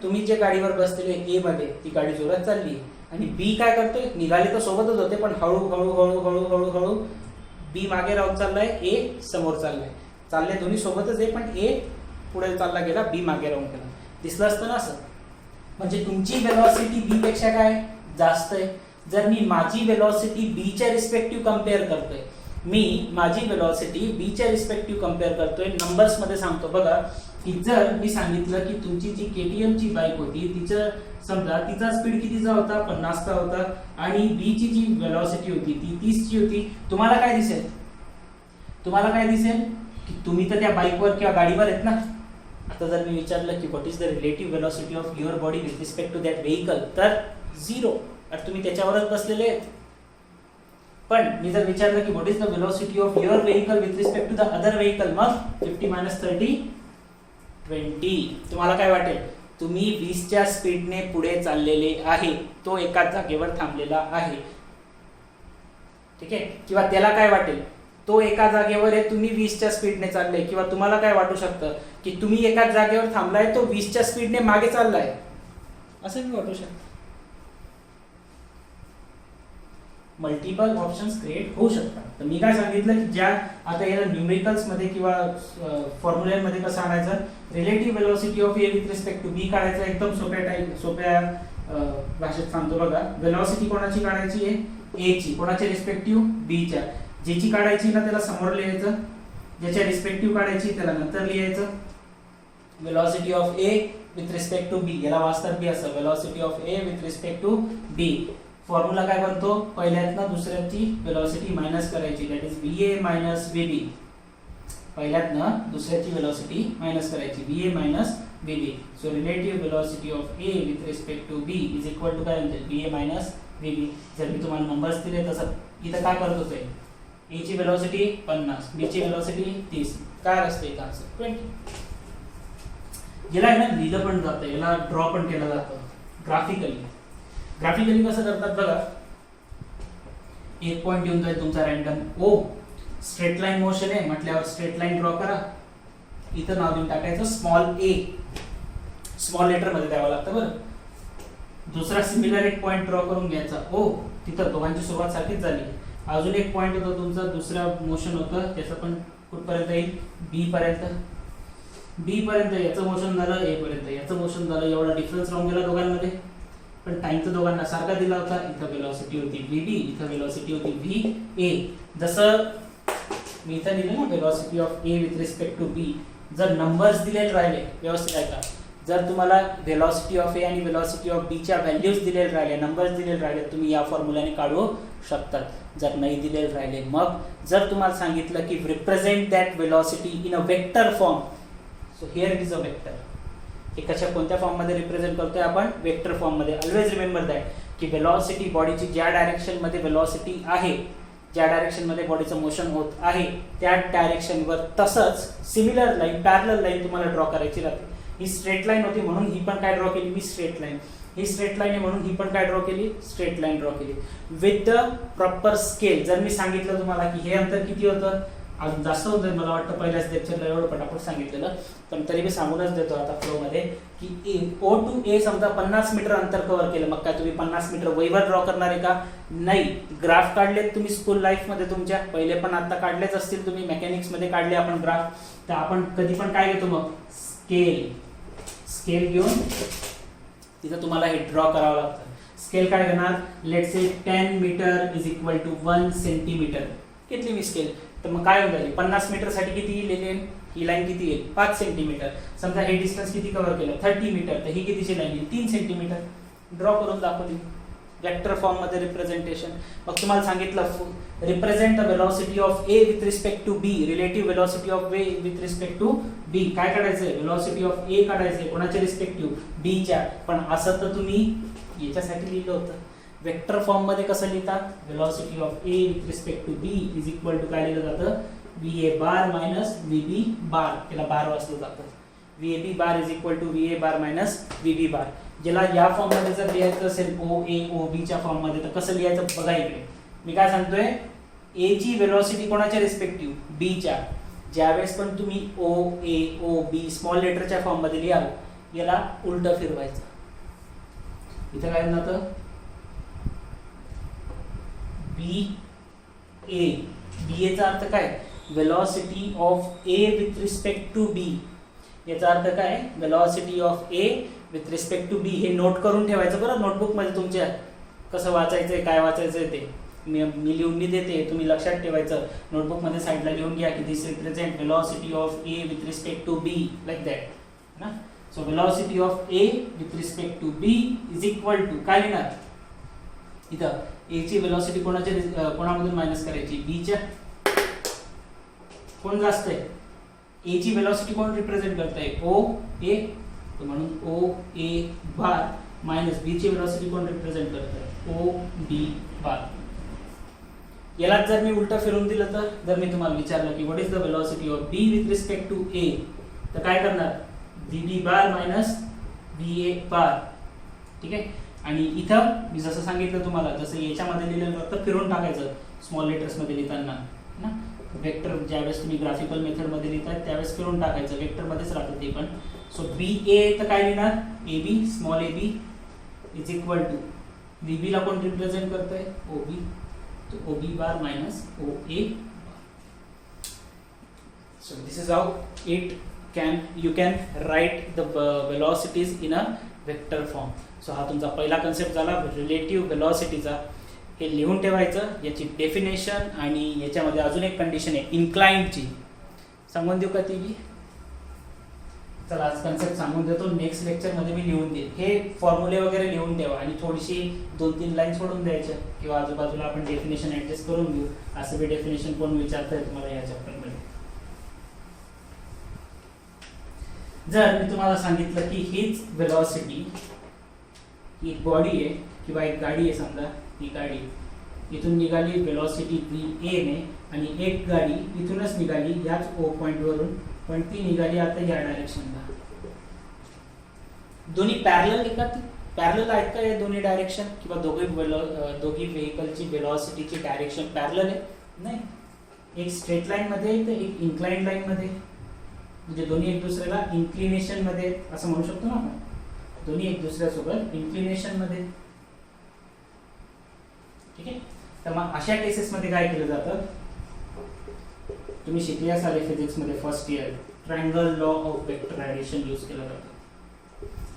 तुम्ही जे गाडीवर बसलेले A मध्ये ती गाडी जोरात चालली आणि B काय करतोय, निघाले तर सोबतच होते पण हळू B मागे राहून चाललाय, A समोर चाललाय, चालले दोन्ही सोबतच आहे, पण A पुढे चालला गेला, B मागे राहून गेला. दिसलं असतं ना असं. म्हणजे तुमची वेलोसिटी B पेक्षा काय जास्त आहे. जर मी माझी वेलोसिटी B च्या रिस्पेक्टिव्ह कम्पेअर करतोय, मी माझी वेलोसिटी B च्या रिस्पेक्टिव्ह कम्पेअर करतोय, नंबर्स मध्ये सांगतो बघा, की जर मी सांगितलं की तुमची जी KTM ची बाईक होती, तिचं समजा तिचा स्पीड कितीचा होता, 50 चा होता, आणि B ची जी वेलोसिटी होती ती 30 ची होती, तुम्हाला काय दिसेल, की तुम्ही तर त्या बाईकवर किंवा गाडीवर आहेत ना. आता जर मी विचारलं की what is the relative velocity of your body with respect to that vehicle, तर 0, तर तुम्ही त्याच्यावरच बसलेले आहेत. पण मी जर विचारलं की what is the velocity of your vehicle with respect to the other vehicle, मग 50 - 30 20. तुम्हाला काय वाटेल, तुम्ही 20 च्या स्पीडने पुढे चाललेले आहे, तो एकाच जागेवर थांबलेला आहे, ठीक आहे. किंवा त्याला काय वाटेल, तो एका जागेवर आहे, तुम्ही 20 च्या स्पीडने चालले, किंवा तुम्हाला काय वाटू शकतं की तुम्ही एकाच जागेवर थांबलाय, तो 20 च्या स्पीडने मागे चाललाय, असं मी वाटू शकतं. मल्टिपल ऑप्शन्स क्रिएट होऊ शकतात. तर मी काय सांगितलं की ज्या आता याला न्यूमेरिकल्स मध्ये किंवा फॉर्म्युलेमध्ये कसं आणायचं, relative velocity of A with respect to B काढायचं, एकदम सोप्या भाषेत सांगतो बघा. वेलोसिटी कोणाची काढायची आहे, A ची, कोणाच्या रिस्पेक्टिव्ह, B च्या. ज्याची काढायची ना त्याला समोर लिहायचं, ज्याच्या रिस्पेक्टिव्ह काढायची त्याला नंतर लिहायचं. Velocity of A with respect to B, याला वास्तव बी असं, velocity of A with respect to B. Formula काय बनतो, पहिल्यातनं दुसऱ्याची वेलोसिटी मायनस करायची, that is VA minus VB. पहिल्यातनं दुसऱ्याची वेलोसिटी मायनस करायची, VA minus VB. So relative velocity of A with respect to B is equal to काय म्हणते, VA मायनस VB. जर मी तुम्हाला नंबर्स दिले तसं इथं काय करत होते, ए ची वेलोसिटी 50, बी ची वेलोसिटी 30, काय असते इथं आन्सर 20. याला आहे ना लिहिलं पण जातं, याला ड्रॉ पण केलं जातं ग्राफिकली. ग्राफिकली कसं करतात बघा, एक पॉइंट येऊन जाईल तुमचा रॅन्डम ओ, स्ट्रेट लाईन मोशन आहे म्हटल्यावर स्ट्रेट लाईन ड्रॉ करा. इथं नाव देऊन टाकायचं स्मॉल ए, स्मॉल लेटर मध्ये द्यावं लागतं बरं. दुसरा सिमिलर एक पॉइंट ड्रॉ करून घ्यायचा ओ, तिथं दोघांची सुरुवात सारखीच झाली. अजून एक पॉइंट होता तुमचा, दुसरा मोशन होतं त्याचं पण कुठपर्यंत येईल, बी पर्यंत. बी पर्यंत याचं मोशन झालं, ए पर्यंत याचं मोशन झालं, एवढा डिफरन्स राहून गेला दोघांमध्ये. पण टाइम तर दोघांना सारखा दिला होता. इथं वेलोसिटी होती VB, इथं वेलोसिटी होती VA. जसं मी इथं लिहिलं ना velocity of A with respect to B, जर नंबर्स दिलेले राहिले व्यवस्थित ऐका, जर तुम्हाला वेलोसिटी ऑफ ए आणि वेलोसिटी ऑफ बी च्या व्हॅल्यूज दिलेले राहिले, नंबर्स दिलेले राहिले, तुम्ही या फॉर्म्युलाने काढू शकतात. जर नाही दिलेले राहिले, मग जर तुम्हाला सांगितलं की represent that velocity in a vector form, so here is a vector. हे कशा कोणत्या फॉर्म मध्ये रिप्रेझेंट करतोय आपण, वेक्टर फॉर्म मध्ये. ऑलवेज रिमेंबर दॅट की वेलोसिटी बॉडीची ज्या डायरेक्शन मध्ये वेलोसिटी आहे, ज्या डायरेक्शन मध्ये बॉडीचं मोशन होत आहे त्या डायरेक्शनवर तसंच सिमिलर लाईन, पॅरलल लाईन तुम्हाला ड्रॉ करायची राहते. ही स्ट्रेट लाईन होती म्हणून ही पण काय ड्रॉ केली मी, स्ट्रेट लाईन. ही स्ट्रेट लाईन आहे म्हणून ही पण काय ड्रॉ केली, स्ट्रेट लाईन ड्रॉ केली विथ द प्रॉपर स्केल. जर मी सांगितलं तुम्हाला की हे अंतर किती होतं, अजून जास्त होतं, मला वाटतं पहिल्याच लेक्चरला एवढं पटापट सांगितलेलं, पण तरी मी सांगूनच देतो आता फ्लो मध्ये की O टू A समजा 50 मीटर अंतर कव्हर केलं, मग काय तुम्ही 50 मीटर वहीवर ड्रॉ करणार आहे का, नाही. ग्राफ काढलेत तुम्ही स्कूल लाईफ मध्ये तुमच्या, पहिले पण आता काढलेच असतील तुम्ही, मेकॅनिक्स मध्ये काढले आपण ग्राफ. तर आपण कधी पण काय घेतो मग, स्केल. स्केल घेऊन तिथं तुम्हाला हे ड्रॉ करावं लागतं. स्केल काय घेणार, let's say 10 metre is equal to 1 centimetre घेतली मी स्केल. तर मग काय होईल, 50 मीटर साठी किती येईल, ही लाईन किती येईल 5 सेंटीमीटर. समजा हे डिस्टन्स किती कव्हर केलं 30 मीटर, तर ही कितीची लाईन येईल 3 सेंटीमीटर. ड्रॉ करून दाखवली वेक्टर फॉर्म मध्ये रिप्रेझेंटेशन. मग तुम्हाला सांगितलं represent the velocity of A with respect to B, relative velocity of A with respect to B. काय काढायचंय, वेलोसिटी ऑफ ए काढायचंय, कोणाच्या रिस्पेक्टिव्ह, बी च्या. पण असं तर तुम्ही याच्यासाठी लिहिलं होतं. वेक्टर फॉर्म मध्ये कसं लिहितात, velocity of A with respect to B is equal to काय लिहिलं जातं, VA bar minus VB bar. त्याला बार वाचलं जातं. VAB bar is equal to VA bar minus VB bar. ज्याला या फॉर्म मध्ये जर लिहायचं असेल OA OB च्या फॉर्म मध्ये, तर कसं लिहायचं बघा इकडे. मी काय सांगतोय, A ची वेलोसिटी कोणाच्या रिस्पेक्टिव्ह, B च्या. ज्यावेळेस पण तुम्ही OA OB स्मॉल लेटरच्या फॉर्म मध्ये लिहाल, याला उलट फिरवायचं. इथं काय जातं, BA. BA चा अर्थ काय, velocity of A with respect to B. याचा अर्थ काय, velocity of A with respect to B. हे नोट करून ठेवायचं बरं नोटबुक मध्ये तुमच्या, कसं वाचायचंय काय वाचायचंय ते मी लिहून देते, तुम्ही लक्षात ठेवायचं. नोटबुक मध्ये साईडला लिहून घ्या की this represent velocity of A with respect to B, like that ना. So velocity of A with respect to B is equal to काय लिहिणार, इथं ए ची वेलोसिटी कोणामधून मायनस करायची, बी च्या. कोण जास्त आहे, ए ची वेलोसिटी कोण रिप्रेझेंट करताय, OA, म्हणून OA बार मायनस बी ची वेलोसिटी कोण रिप्रेझेंट करताय, OB बार. याला जर मी उलट फिरवून दिलं तर, जर मी तुम्हाला विचारलं की what is the velocity of B with respect to A, तर काय करणार, VB bar minus VA bar. ठीक आहे. आणि इथं मी जसं सांगितलं तुम्हाला, जसं याच्यामध्ये लिहिलेलं फक्त फिरवून टाकायचं स्मॉल लेटर्स मध्ये लिहिताना ना. वेक्टर ज्यावेळेस तुम्ही ग्राफिकल मेथड मध्ये लिहिताय त्यावेळेस फिरवून टाकायचं, वेक्टर मध्येच राहतं ते पण. सो BA तर काय लिहिणार, AB small AB is equal to VB ला कोण रिप्रेझेंट करतोय, OB, तो OB bar minus OA. So this is how you can write the velocities in a vector form. सो हा तुमचा पहिला कन्सेप्ट झाला रिलेटिव्ह वेलोसिटीचा. हे लिहून ठेवायचं, याची डेफिनेशन, आणि याच्यामध्ये अजून एक कंडिशन आहे इन्क्लाइंडची, सांगून देऊ का ती बी? चला आज कन्सेप्ट सांगून देतो, नेक्स्ट लेक्चरमध्ये मी लिहून देईल. हे फॉर्म्युले वगैरे लिहून ठेवा आणि थोडीशी 2-3 लाईन सोडून द्यायच्या किंवा आजूबाजूला आपण डेफिनेशन ऍडजस्ट करून घेऊ. असं बी डेफिनेशन कोण विचारतंय तुम्हाला या चॅप्टरमध्ये. जर मी तुम्हाला सांगितलं की हीच वेलॉसिटी, ही एक बॉडी आहे किंवा एक गाडी आहे, समजा ही गाडी इथून निघाली वेलॉसिटी VA ने, आणि एक गाडी इथूनच निघाली याच O पॉइंट वरून, पण ती निघाली आता या डायरेक्शनला. दोन्ही पॅरलल आहे का? पॅरलल आहेत का हे दोन्ही डायरेक्शन, किंवा दोघी व्हेकलची वेलॉसिटीची डायरेक्शन पॅरलल आहे? नाही. एक स्ट्रेट लाईन मध्ये तर एक इन्क्लाइंड लाईन मध्ये, म्हणजे दोन्ही एक दुसऱ्याला इन्क्लिनेशन मध्ये असं म्हणू शकतो ना आपण. दोन्ही एक दुसऱ्यासोबत इन्क्लिनेशन मध्ये. ठीक आहे. तर मग अशा केसेस मध्ये काय केलं जातं, तुम्ही शिकले असाल फिजिक्स मध्ये first year, triangle law of vector addition use केला जातो.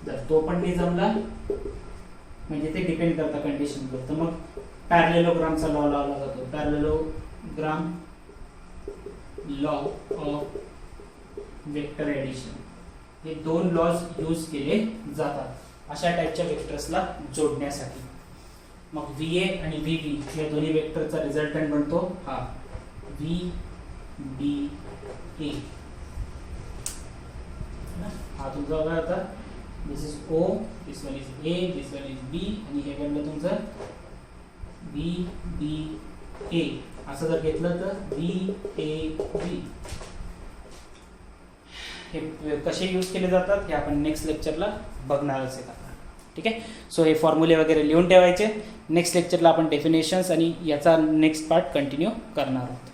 जर तो पण नाही जमला म्हणजे ते डिपेंड करतं कंडिशनवर, तर मग पॅरलेलोग्रामचा लॉ लावला जातो. Parallelogram law of vector addition, हे 2 लॉज यूज केले जातात अशा टाइपच्या वेक्टर्सला जोडण्यासाठी. मग VA आणि VB या दोन्ही वेक्टरचा रिझल्टंट बनतो हा VBA. हा तुमचा काय होता, this is O, this one is A, this one is B, आणि हे बनलं तुमचं VBA. असं जर घेतलं तर VAB. हे कसे यूज केले जातात हे आपण नेक्स्ट लेक्चरला बघणारच आहे. ठीक आहे. सो हे फॉर्म्युले वगैरे लिहून ठेवायचे. नेक्स्ट लेक्चरला आपण डेफिनेशन्स आणि याचा नेक्स्ट पार्ट कंटिन्यू करणार आहोत.